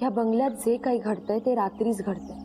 या बंगल्यात जे काही घडतंय ते रात्रीच घडतंय।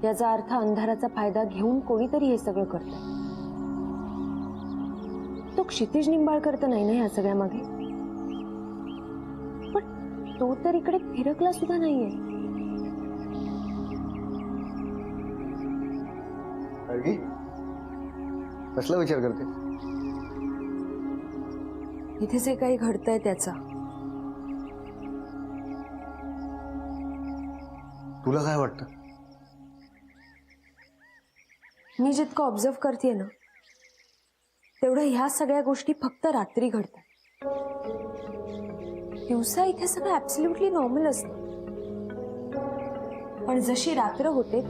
याचा अर्थ अंधाराचा फायदा घेऊन कोणीतरी हे सगळं करतंय। तो क्षितिज निंबाळकर तर नाही ना या सगळ्या मागे, पण तो तर इकडे फिरकला सुद्धा नाहीये। अर्गी, कसला विचार करते? इथे जे काही घडतंय त्याचा। तुला काय वाटतं? मी जितकं ऑब्झर्व करतेय ना तेवढं ह्या सगळ्या गोष्टी फक्त रात्री घडतात। दिवसा इथे सगळं ऍब्सोल्युटली नॉर्मल असतं, पण जशी रात्र होते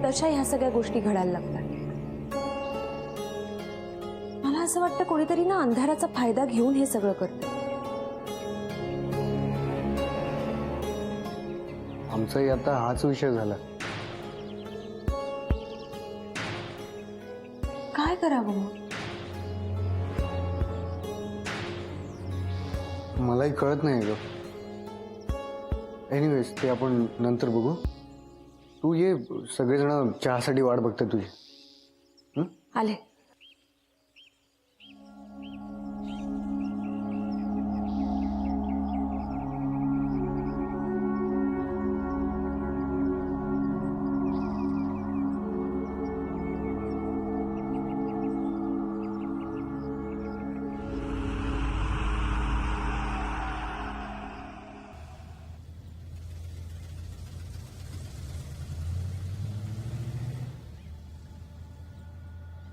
तशा ह्या सगळ्या गोष्टी घडायला लागतात। मला असं वाटतं कोणीतरी ना अंधाराचा फायदा घेऊन हे सगळं करतं। आमचाही आता हाच विषय झाला। काय करावं मग? मलाही कळत नाही ग। एनिवेज ते आपण नंतर बघू। तू ये, सगळेजण चहासाठी वाट बघते तुझी। आले।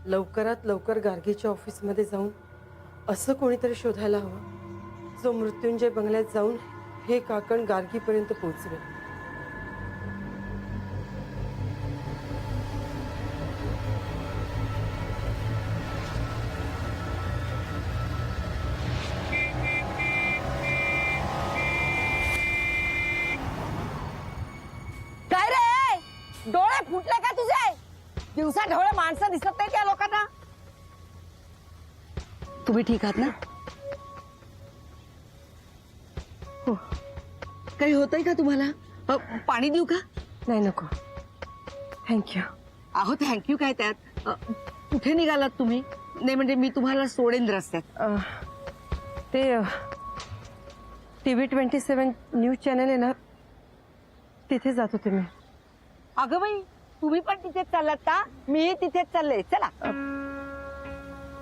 लवकरात लवकर गार्गीच्या ऑफिसमध्ये जाऊन असं कोणीतरी शोधायला हवं जो मृत्युंजय बंगल्यात जाऊन हे काकण गार्गीपर्यंत पोहोचवेल। काय रे, डोळे फुटले का तुझे? दिवसा ढवळे माणसं दिसत नाही त्या लोकांना। तुम्ही ठीक आहात ना? हो। काही होतंय का तुम्हाला? पाणी देऊ का? नाही नको, थँक्यू। अहो थँक्यू काय त्यात? कुठे निघालात तुम्ही? नाही म्हणजे मी तुम्हाला सोडेन रस्त्यात। ते TV27 न्यूज चॅनल आहे ना, तिथे जात होते मी। अगं बाई, तुम्ही पण तिथेच चाललात का? मी तिथेच चालले, चला।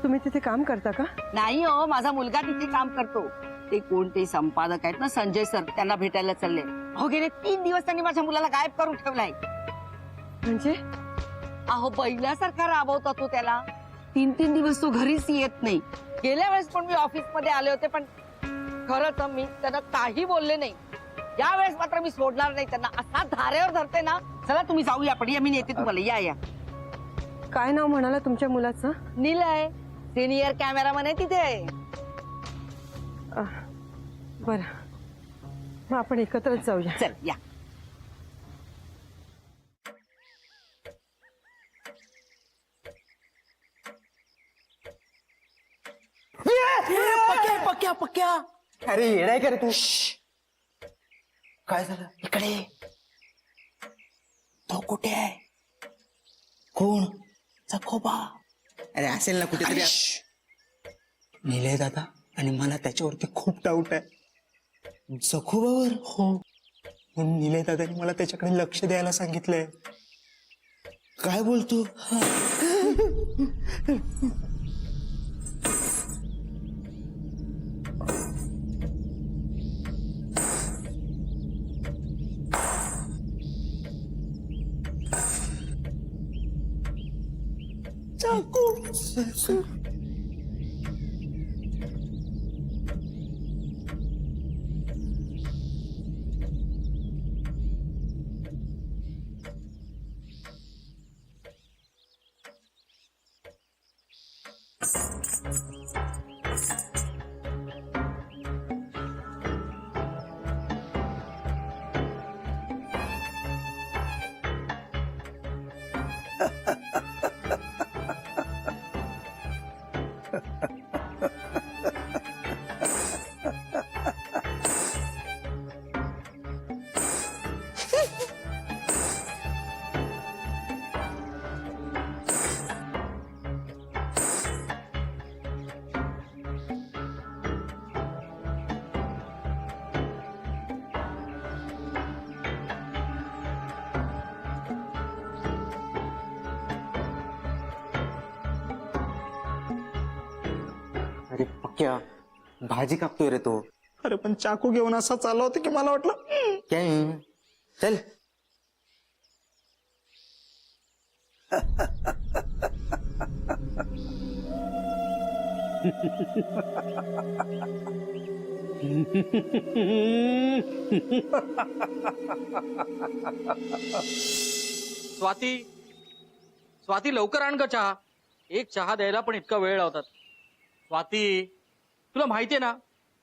तुम्ही तिथे काम करता का? नाही हो, माझा मुलगा तिथे काम करतो। ते कोणते संपादक आहेत ना, संजय सर, त्यांना भेटायला चालले। हो, गेले 3 दिवस त्यांनी माझ्या मुलाला गायब करून ठेवलाय। म्हणजे? अहो बैलासारखा राबवता तो त्याला। 3 दिवस तो घरीच येत नाही। गेल्या वेळेस पण मी ऑफिस मध्ये आले होते, पण खरंच मी त्यांना काही बोलले नाही। या वेळेस मात्र मी सोडणार नाही त्यांना। असा धारेवर धरते ना। चला तुम्ही जाऊया, पण या, मी नेते तुम्हाला। या या। काय नाव म्हणाला तुमच्या मुलाचं? निलय, सिनियर कॅमेरामन आहे तिथे। बरं, मग आपण एकत्रच जाऊया। चल या। पक्या पक्या पक्या, अरे येडाय का रे तू? काय झालं? इकडे तो कुठे आहे? कोण? चखोबा? अरे असेल ना कुठेतरी। निलय दादा, आणि मला त्याच्यावरती खूप डाऊट आहे। चखोबावर? हो, म्हणून निलय दादाने मला त्याच्याकडे लक्ष द्यायला सांगितलंय। काय बोलतो? चाकू। क्या भाजी कापतोय रे तो. अरे पण चाकू घेऊन असा चालला होता की मला वाटलं काय. चल. स्वाती स्वाती लवकर आण ग चहा. एक चहा द्यायला पण इतका वेळ लावतात. स्वाती तुला माहितीये ना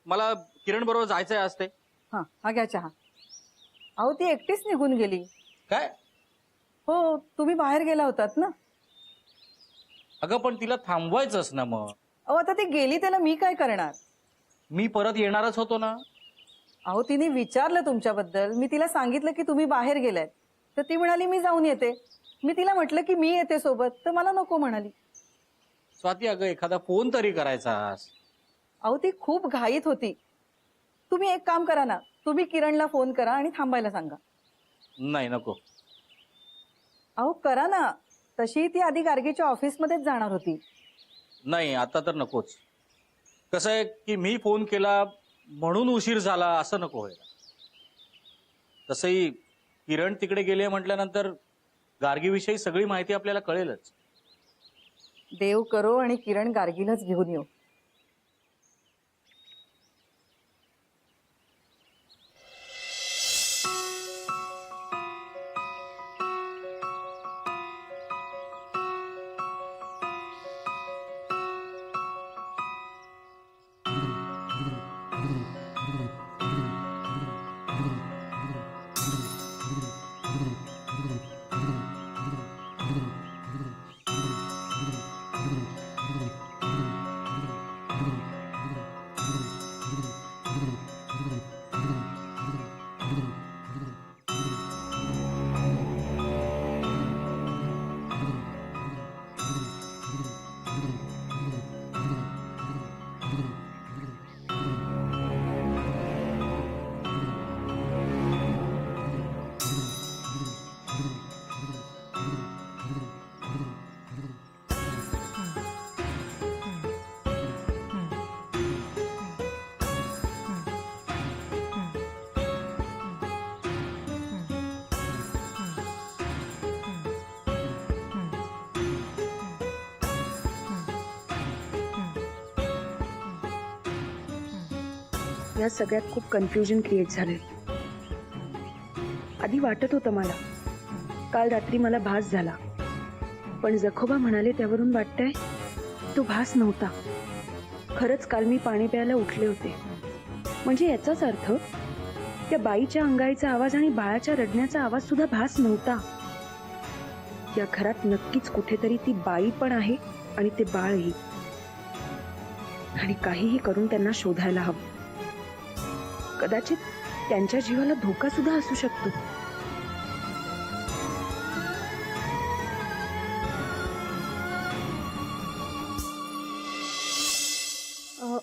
मला किरण बरोबर जायचंय आज ते. हा हा घ्या चहा. अहो ती एकटीच निघून गेली. काय हो तुम्ही बाहेर गेला होतात ना. अगं पण तिला थांबवायचंच ना मग. अहो आता ती गेली त्याला मी काय करणार. मी परत येणारच होतो ना. अहो तिने विचारलं तुमच्याबद्दल. मी तिला सांगितलं की तुम्ही बाहेर गेलात तर ती म्हणाली मी जाऊन येते. मी तिला म्हटलं की मी येते सोबत तर मला नको म्हणाली. स्वाती अगं एखादा फोन तरी करायचा. अहो ती खूप घाईत होती. तुम्ही एक काम करा ना तुम्ही किरणला फोन करा आणि थांबायला सांगा. नाही नको. अहो करा ना. तशी ती आधी गार्गीच्या ऑफिसमध्येच जाणार होती. नाही आता तर नकोच. कसं आहे की मी फोन केला म्हणून उशीर झाला असं नको व्हायला. तसंही किरण तिकडे गेले म्हटल्यानंतर गार्गीविषयी सगळी माहिती आपल्याला कळेलच. देव करो आणि किरण गार्गीलाच घेऊन येऊ. या सगळ्यात खूप कन्फ्युजन क्रिएट झालंय. आधी वाटत होतं मला काल रात्री मला भास झाला पण जखोबा म्हणाले त्यावरून वाटतंय तो भास नव्हता. खरंच काल मी पाणी प्यायला उठले होते. म्हणजे याचाच अर्थ त्या बाईच्या अंगाईचा आवाज आणि बाळाच्या रडण्याचा आवाज सुद्धा भास नव्हता. या घरात नक्कीच कुठेतरी ती बाई पण आहे आणि ते बाळही. आणि काहीही करून त्यांना शोधायला हवं. कदाचित त्यांच्या जीवाला धोका सुद्धा असू शकतो.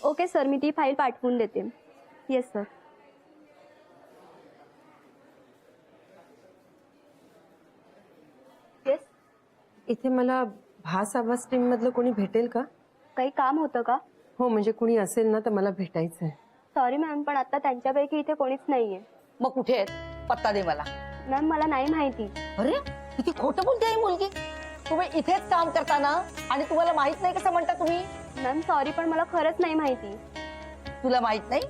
ओके सर मी ती फाईल पाठवून देते. Yes sir. येस. इथे मला भास आवाज टीम मधलं कोणी भेटेल का? काही काम होतं का? हो म्हणजे कोणी असेल ना तर मला भेटायचं आहे. सॉरी मॅम पण आता त्यांच्यापैकी इथे कोणीच नाहीये. मग कुठे आहेत पत्ता दे मला. मॅम मला नाही माहिती. अरे किती खोटं बोलते ही मुलगी. तुम्ही इथेच काम करता ना आणि तुम्हाला माहित नाही कसं म्हणता तुम्ही. मॅम सॉरी पण मला खरंच नाही माहिती. तुला माहित नाही.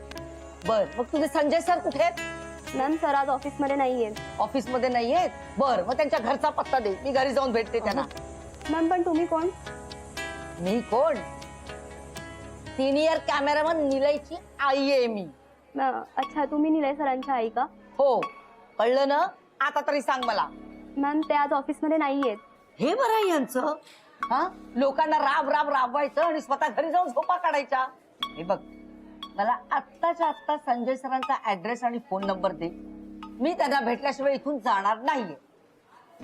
बर मग तुझे संजय सर कुठे आहेत. मॅम सर आज ऑफिसमध्ये नाहीये. ऑफिसमध्ये नाहीयेत. बर मग त्यांच्या घरचा पत्ता दे मी घरी जाऊन भेटते त्यांना. मॅम पण तुम्ही कोण? मी कोण. सिनियर कॅमेरामन निलयची आई आहे मी. अच्छा तुम्ही निलय सरांच्या आई का? हो कळलं ना. आता तरी सांग मला. मॅम ते आज ऑफिसमध्ये नाहीयेत. हे बरं आहे यांचं. हा लोकांना राब राब राबवायचं आणि स्वतः घरी जाऊन झोपा काढायच्या. हे बघ मला आत्ताच्या आत्ता संजय सरांचा ऍड्रेस आणि फोन नंबर दे. मी त्यांना भेटल्याशिवाय इथून जाणार नाहीये.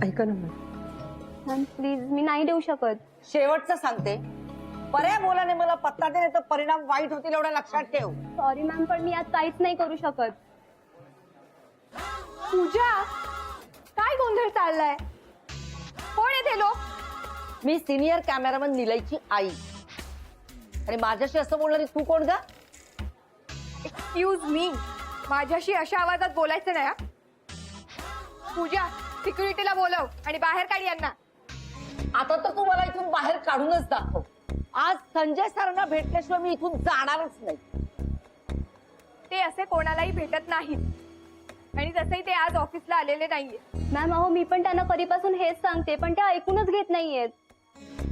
ऐका ना मॅम प्लीज मी नाही देऊ शकत. शेवटचं सांगते पर्या बोलाने मला पत्ता दे तर परिणाम वाईट होतील एवढं लक्षात ठेव. सॉरी मॅम पण मी आज काहीच नाही करू शकत. पूजा काय गोंधळ चाललाय? कोण येते लोक? मी सिनियर कॅमेरामन निलयची आई. आणि माझ्याशी असं बोलणारी तू कोण ग? एक्सक्यूज मी, माझ्याशी अशा आवाजात बोलायचं नाही हा. पूजा, सिक्युरिटीला बोलव आणि बाहेर काढ यांना. आता तर तू मला इथून बाहेर काढूनच दाखव. आज संजय सरांना भेटल्याशिवाय मी इथून जाणारच नाही. ते असे कोणालाही भेटत नाहीत आणि तसंही ते आज ऑफिसला आलेले नाहीये. मॅम अहो मी पण त्यांना कधीपासून हेच सांगते पण ते ऐकूनच घेत नाहीयेत.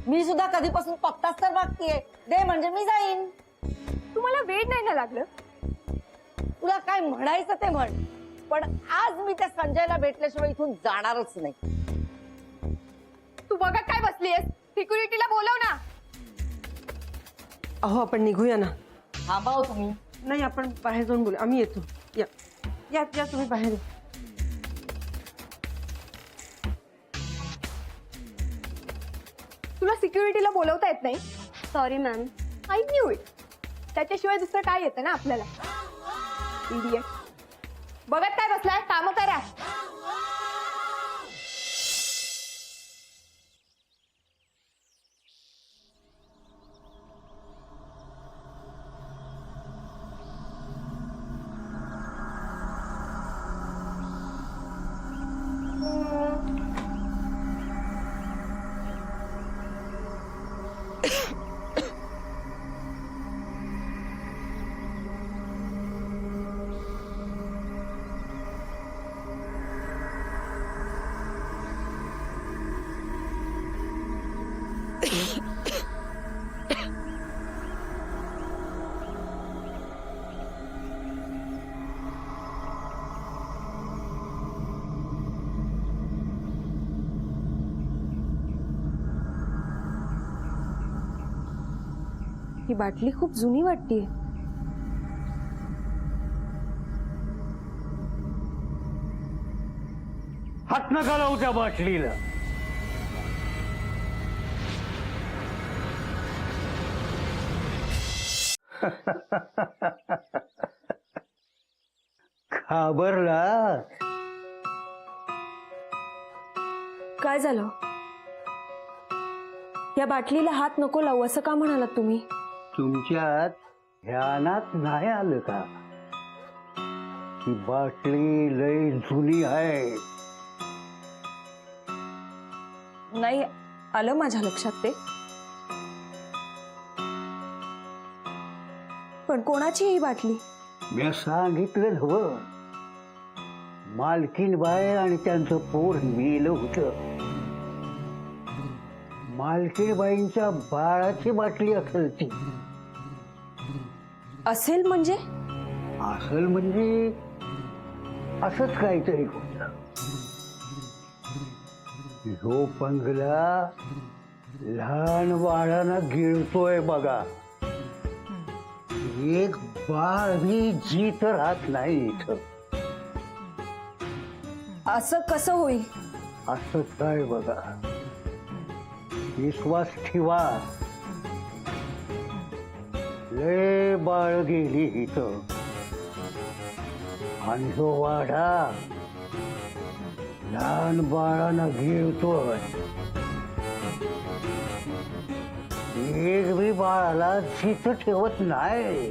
मी सुद्धा कधीपासून पत्ताच तर मागतेय. दे म्हणजे मी जाईन. तुम्हाला वेळ नाही ना लागलं? तुला काय म्हणायचं ते म्हण, पण आज मी त्या संजयला भेटल्याशिवाय इथून जाणारच नाही. तू बघत काय बसलीयस? सिक्युरिटीला बोलव ना. अहो आपण निघूया ना. थांबा हो तुम्ही. नाही आपण बाहेर जाऊन बोलू. आम्ही येतो. या या या तुम्ही बाहेर या. तुला सिक्युरिटीला बोलवता येत नाही? Sorry ma'am. I knew it. त्याच्याशिवाय दुसरं काय येतं ना आपल्याला. इडियट. बघत काय बसलाय? काम करा. ही बाटली खूप जुनी वाटतेय. हात नका लावू त्या बाटलीला. घाबरला? काय झालं? या बाटलीला हात नको लावू असं का म्हणालात तुम्ही? तुमच्यात ध्यानात नाही आलं का ही बाटली लय जुनी आहे? नाही आलं माझ्या लक्षात ते. पण कोणाची ही बाटली? मी सांगितलं हवं. मालकीनबाई आणि त्यांचं पोर मेलं होतं. मालकीनबाईंच्या बाळाची बाटली असेल ती. असेल म्हणजे? असेल म्हणजे असंच काहीतरी होतं. ह्यो बंगला लहान बाळांना गिळतोय बघा. एक बाळ ही जीत राहत नाही इथं. असं कसं होईल? असंच काय बघा. विश्वास ठेवा. लय बाळ गेली इथं आणि हो वाडा लहान बाळांना गिळतोय. एक बी बाळाला जीत ठेवत नाही.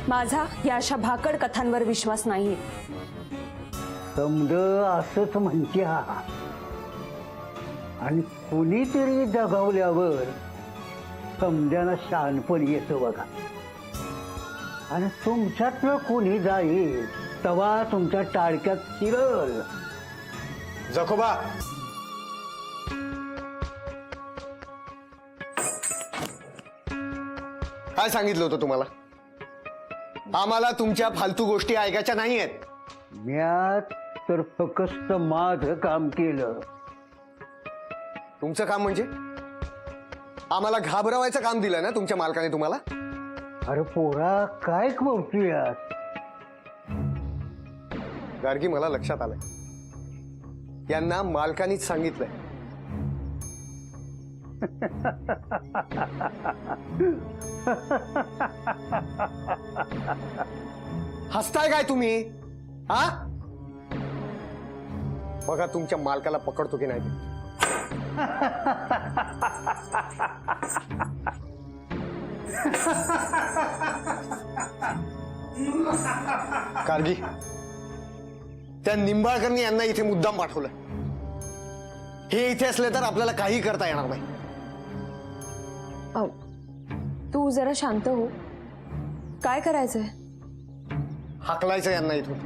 माझा या अशा भाकड कथांवर विश्वास नाहीये. समज असंच म्हणत्या आणि कुणीतरी दगावल्यावर समजाना शहाणपण येतं बघा. आणि तुमच्यातलं कोणी जाईल तेव्हा तुमच्या टाळक्यात शिरल. जखोबा, काय सांगितलं होतं तुम्हाला? आम्हाला तुमच्या फालतू गोष्टी ऐकायच्या नाहीयेत. म्यात तर फक्त माझं काम केलं. तुमचं काम म्हणजे? आम्हाला घाबरवायचं काम दिलं ना तुमच्या मालकाने तुम्हाला? अरे पोरा काय बोलतोयास? गार्गी, मला लक्षात आलंय. यांना मालकानीच सांगितलंय. हसताय काय तुम्ही? हा बघा तुमच्या मालकाला पकडतो की नाही. गार्गी, त्या निंबाळकरनी यांना इथे मुद्दाम पाठवलं. हे इथे असले तर आपल्याला काही करता येणार नाही. तू जरा शांत हो. काय करायचंय? हाकलायचं यांना इथून.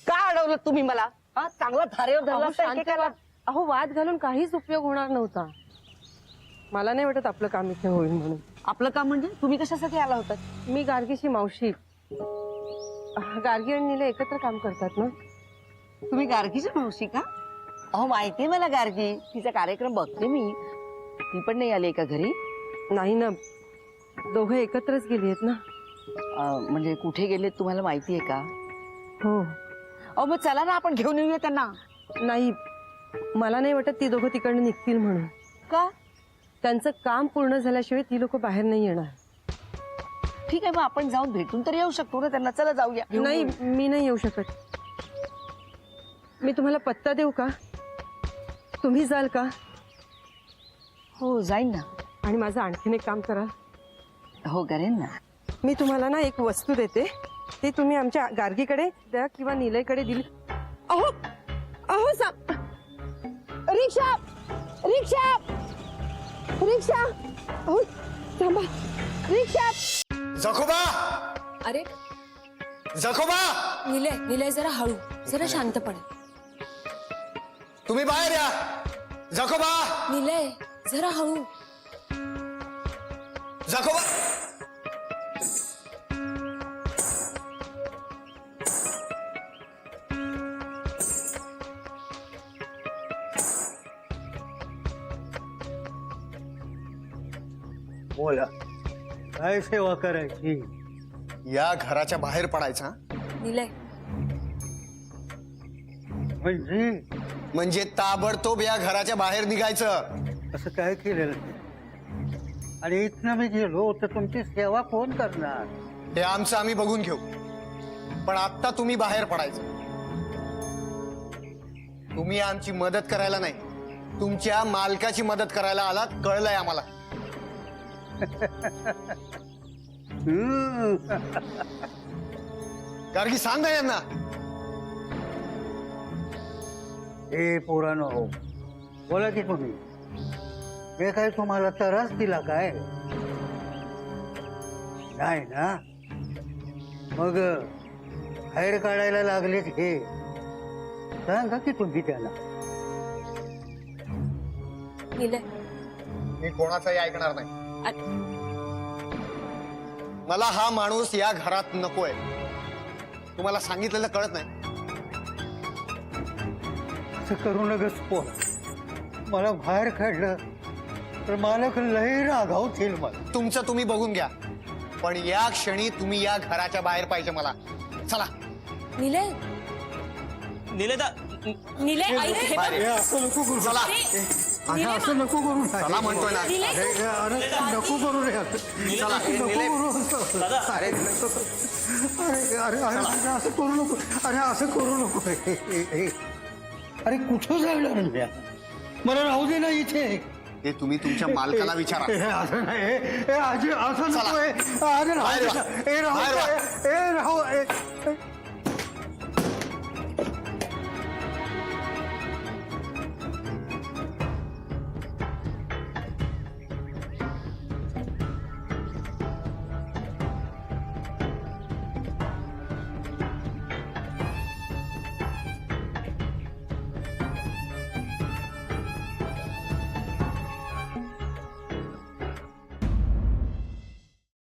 का अडवलं तुम्ही मला? हा, चांगला धारेवर धरला अहो, शांत एकेकाला. व्हा. अहो वाद घालून काहीच उपयोग होणार नव्हता. मला नाही वाटत आपलं काम इथे होईल म्हणून. आपलं काम म्हणजे तुम्ही कशासाठी आला होता? मी गार्गीची मावशी. गार्गी आणि नीला एकत्र काम करतात ना. तुम्ही गार्गीची मावशी का? अहो माहितीये मला गार्गी, तिचा कार्यक्रम बघते मी. ती पण नाही आली का घरी? नाही ना, दोघं एकत्रच गेली आहेत ना. म्हणजे कुठे गेलेत तुम्हाला माहितीये का? हो. अहो मग चला ना, आपण घेऊन येऊया त्यांना. नाही, मला नाही वाटत ती दोघं तिकडनं निघतील म्हणून. का? त्यांचं काम पूर्ण झाल्याशिवाय ती लोक बाहेर नाही येणार. ठीक आहे, मग आपण जाऊन भेटून तर येऊ शकतो ना त्यांना. चला जाऊया. नाही, मी नाही येऊ शकत. मी तुम्हाला पत्ता देऊ का? तुम्ही जाल का? हो जाईन ना. आणि माझं आणखीन एक काम करा. हो करेन ना. मी तुम्हाला ना एक वस्तू देते, ती तुम्ही आमच्या गार्गीकडे द्या किंवा निलयकडे दिली. अहो अहो रिक्षा रिक्षा रिक्षा, अहो थांबा. रिक्षा. जखोबा, अरे जखोबा, निलय जरा हळू, जरा शांतपणे. तुम्ही बाहेर या. जखोबा, निलय जरा हळू. जखोबा. बोला, काय सेवा करायची? या घराच्या बाहेर पडायचा. निलय म्हणजे ताबडतोब या घराच्या बाहेर निघायचं. असं काय केलेलं नाही. आणि इथनं मी गेलो तर तुमची सेवा कोण करणार? हे आमचं आम्ही बघून घेऊ, पण आता तुम्ही बाहेर पडायचं. तुम्ही आमची मदत करायला नाही, तुमच्या मालकाची मदत करायला आलात, कळलंय आम्हाला. गार्गी, सांग ना यांना. हे पोरानो, बोला की तुम्ही. हे काय तुम्हाला त्रास दिला काय? नाही ना? मग बाहेर काढायला लागलेत हे सांगा की तुम्ही त्याला. निलय मी कोणाचंही ऐकणार नाही. मला हा माणूस या घरात नकोय. तुम्हाला सांगितलेलं कळत नाही. असं करू नगस पोर. मला बाहेर काढलं तर मालक लई रागावतील मला. तुमचं तुम्ही बघून घ्या, पण या क्षणी तुम्ही या घराच्या बाहेर पाहिजे मला. चला. निलय निलेदा, निलय ऐक हे बघ. हे असं नको करू. चला. अरे असं नको करू ना. चला म्हणतोय ना. अरे अरे नको करू रे. चला. नको करू. अरे अरे अरे अरे असं करू नको. अरे असं करू नको. अरे कुठं जाणार मी? मला राहू दे ना इथे. हे तुम्ही तुमच्या मालकाला विचारा. हे असं नाही. हे असं नको. चला. अरे राहू बाहेर दे वा. ना. हे राहू बाहेर वा. दे. हे राहू.